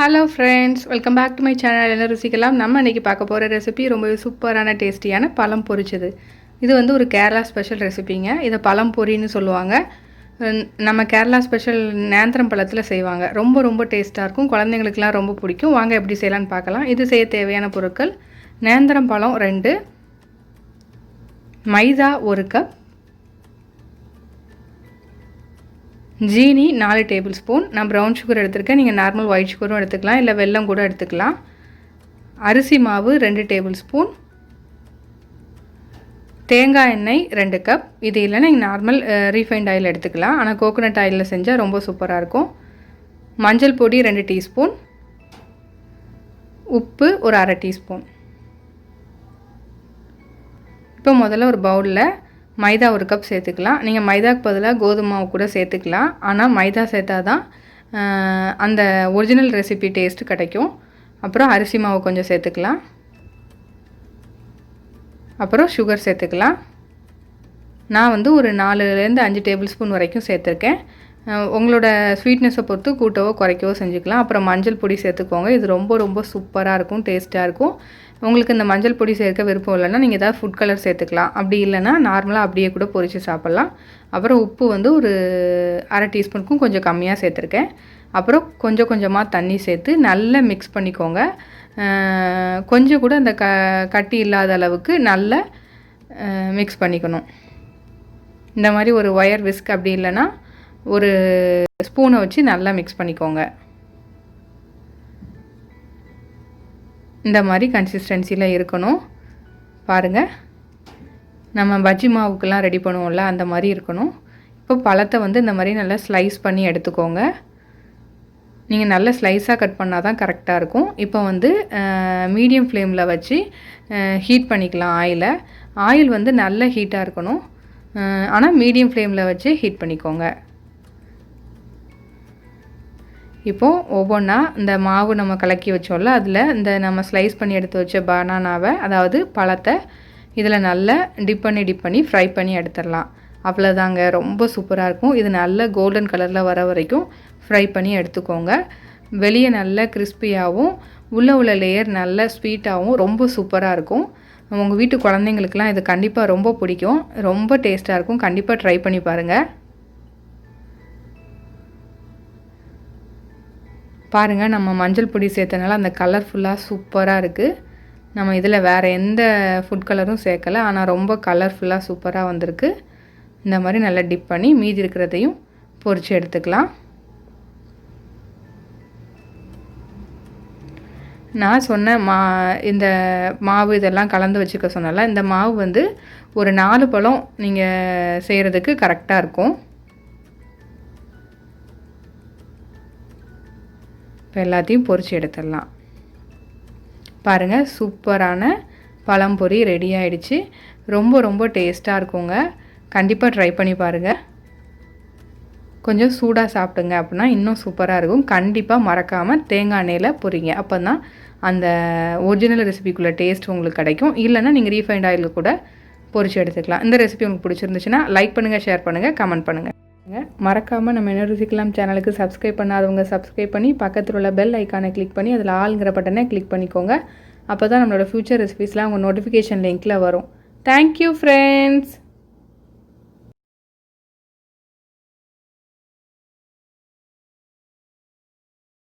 Hello friends, welcome back to my channel. என்ன ருசிக்கலாம். நம்ம இன்றைக்கி பார்க்க போகிற ரெசிபி ரொம்பவே சூப்பரான டேஸ்டியான பழம் பொரிச்சது. இது வந்து ஒரு கேரளா ஸ்பெஷல் ரெசிபிங்க. இதை பழம் பொரின்னு சொல்லுவாங்க. நம்ம கேரளா ஸ்பெஷல் நேந்திரம் பழத்தில் செய்வாங்க. ரொம்ப ரொம்ப டேஸ்ட்டாக இருக்கும். குழந்தைங்களுக்குலாம் ரொம்ப பிடிக்கும். வாங்க எப்படி செய்யலான்னு பார்க்கலாம். இது செய்ய தேவையான பொருட்கள்: நேந்திரம் பழம் 2, மைதா 1 கப், ஜீனி 4 டேபிள் ஸ்பூன். நான் ப்ரௌன் சுகர் எடுத்துருக்கேன். நீங்கள் நார்மல் ஒயிட் சுகரும் எடுத்துக்கலாம், இல்லை வெல்லம் கூட எடுத்துக்கலாம். அரிசி மாவு 2 டேபிள் ஸ்பூன், தேங்காய் எண்ணெய் 2 கப். இது இல்லைன்னா நீங்கள் நார்மல் ரீஃபைண்ட் ஆயில் எடுத்துக்கலாம். ஆனால் கோகோனட் ஆயிலில் செஞ்சால் ரொம்ப சூப்பராக இருக்கும். மஞ்சள் பொடி 2 டீஸ்பூன், உப்பு ஒரு அரை டீஸ்பூன். இப்போ முதல்ல ஒரு பவுலில் மைதா 1 கப் சேர்த்துக்கலாம். நீங்கள் மைதாக்கு பதிலாக கோதுமை மாவு கூட சேர்த்துக்கலாம். ஆனால் மைதா சேர்த்தா தான் அந்த ஒரிஜினல் ரெசிபி டேஸ்ட்டு கிடைக்கும். அப்புறம் அரிசி மாவு கொஞ்சம் சேர்த்துக்கலாம். அப்புறம் சுகர் சேர்த்துக்கலாம். நான் வந்து ஒரு 4லேருந்து 5 டேபிள் ஸ்பூன் வரைக்கும் சேர்த்துருக்கேன். உங்களோட ஸ்வீட்னஸை பொறுத்து கூட்டவோ குறைக்கவோ செஞ்சுக்கலாம். அப்புறம் மஞ்சள் பொடி சேர்த்துக்கோங்க. இது ரொம்ப ரொம்ப சூப்பராக இருக்கும், டேஸ்ட்டாக இருக்கும். உங்களுக்கு இந்த மஞ்சள் பொடி சேர்க்க விருப்பம் இல்லைன்னா நீங்கள் ஏதாவது ஃபுட் கலர் சேர்த்துக்கலாம். அப்படி இல்லைன்னா நார்மலாக அப்படியே கூட பொரித்து சாப்பிட்லாம். அப்புறம் உப்பு வந்து ஒரு அரை டீஸ்பூனுக்கும் கொஞ்சம் கம்மியாக சேர்த்துருக்கேன். அப்புறம் கொஞ்சம் கொஞ்சமாக தண்ணி சேர்த்து நல்லா மிக்ஸ் பண்ணிக்கோங்க. கொஞ்சம் கூட அந்த கட்டி இல்லாத அளவுக்கு நல்லா மிக்ஸ் பண்ணிக்கணும். இந்த மாதிரி ஒரு ஒயர் விஸ்க் அப்படி இல்லைன்னா ஒரு ஸ்பூனை வச்சு நல்லா மிக்ஸ் பண்ணிக்கோங்க. இந்த மாதிரி கன்சிஸ்டன்சியில் இருக்கணும். பாருங்கள், நம்ம பஜ்ஜி மாவுக்கெல்லாம் ரெடி பண்ணுவோம்ல, அந்த மாதிரி இருக்கணும். இப்போ பழத்தை வந்து இந்த மாதிரி நல்லா ஸ்லைஸ் பண்ணி எடுத்துக்கோங்க. நீங்கள் நல்ல ஸ்லைஸாக கட் பண்ணால் தான் கரெக்டாக இருக்கும். இப்போ வந்து மீடியம் ஃப்ளேமில் வச்சு ஹீட் பண்ணிக்கலாம் ஆயில் வந்து நல்ல ஹீட்டாக இருக்கணும். ஆனால் மீடியம் ஃப்ளேமில் வச்சு ஹீட் பண்ணிக்கோங்க. இப்போது ஒவ்வொன்றா இந்த மாவு நம்ம கலக்கி வச்சோம்ல, அதில் இந்த நம்ம ஸ்லைஸ் பண்ணி எடுத்து வச்ச பனானாவை, அதாவது பழத்தை, இதில் நல்லா டிப் பண்ணி ஃப்ரை பண்ணி எடுத்துடலாம். அவ்வளோதாங்க, ரொம்ப சூப்பராக இருக்கும். இது நல்ல கோல்டன் கலரில் வர வரைக்கும் ஃப்ரை பண்ணி எடுத்துக்கோங்க. வெளியே நல்ல கிறிஸ்பியாகவும் உள்ள லேயர் நல்ல ஸ்வீட்டாகவும் ரொம்ப சூப்பராக இருக்கும். உங்கள் வீட்டு குழந்தைங்களுக்கெலாம் இது கண்டிப்பாக ரொம்ப பிடிக்கும். ரொம்ப டேஸ்ட்டாக இருக்கும். கண்டிப்பாக ட்ரை பண்ணி பாருங்கள். பாருங்கள், நம்ம மஞ்சள் பொடி சேர்த்தனால அந்த கலர்ஃபுல்லாக சூப்பராக இருக்குது. நம்ம இதில் வேறு எந்த ஃபுட் கலரும் சேர்க்கலை, ஆனால் ரொம்ப கலர்ஃபுல்லாக சூப்பராக வந்திருக்கு. இந்த மாதிரி நல்லா டிப் பண்ணி மீதி இருக்கிறதையும் பொரித்து எடுத்துக்கலாம். நான் சொன்ன இந்த மாவு இதெல்லாம் கலந்து வச்சுக்க சொன்னால, இந்த மாவு வந்து ஒரு 4 பழம் நீங்கள் செய்கிறதுக்கு கரெக்டாக இருக்கும். இப்போ எல்லாத்தையும் பொரித்து எடுத்துடலாம். பாருங்கள், சூப்பரான பழம்பொரி ரெடி ஆகிடுச்சு. ரொம்ப ரொம்ப டேஸ்ட்டாக இருக்குங்க. கண்டிப்பாக ட்ரை பண்ணி பாருங்கள். கொஞ்சம் சூடாக சாப்பிடுங்க, அப்படின்னா இன்னும் சூப்பராக இருக்கும். கண்டிப்பாக மறக்காமல் தேங்காய் எண்ணெயில் பொரிங்க. அப்போ தான் அந்த ஒரிஜினல் ரெசிபிக்குள்ளே டேஸ்ட் உங்களுக்கு கிடைக்கும். இல்லைன்னா நீங்கள் ரீஃபைண்ட் ஆயில் கூட பொரித்து எடுத்துக்கலாம். இந்த ரெசிபி உங்களுக்கு பிடிச்சிருந்துச்சுன்னா லைக் பண்ணுங்கள், ஷேர் பண்ணுங்கள், கமெண்ட் பண்ணுங்கள். மறக்காமல் நம்ம என்ன ருசிக்கலாம் சேனலுக்கு சப்ஸ்கிரைப் பண்ணாதவங்க சப்ஸ்கிரைப் பண்ணி பக்கத்தில் உள்ள பெல் ஐக்கானை கிளிக் பண்ணி அதில் ஆளுங்கிற பட்டனை கிளிக் பண்ணிக்கோங்க. அப்போ தான் நம்மளோட ஃப்யூச்சர் ரெசிபிஸ்லாம் உங்கள் நோட்டிஃபிகேஷன் லிங்க்கில் வரும். Thank you friends.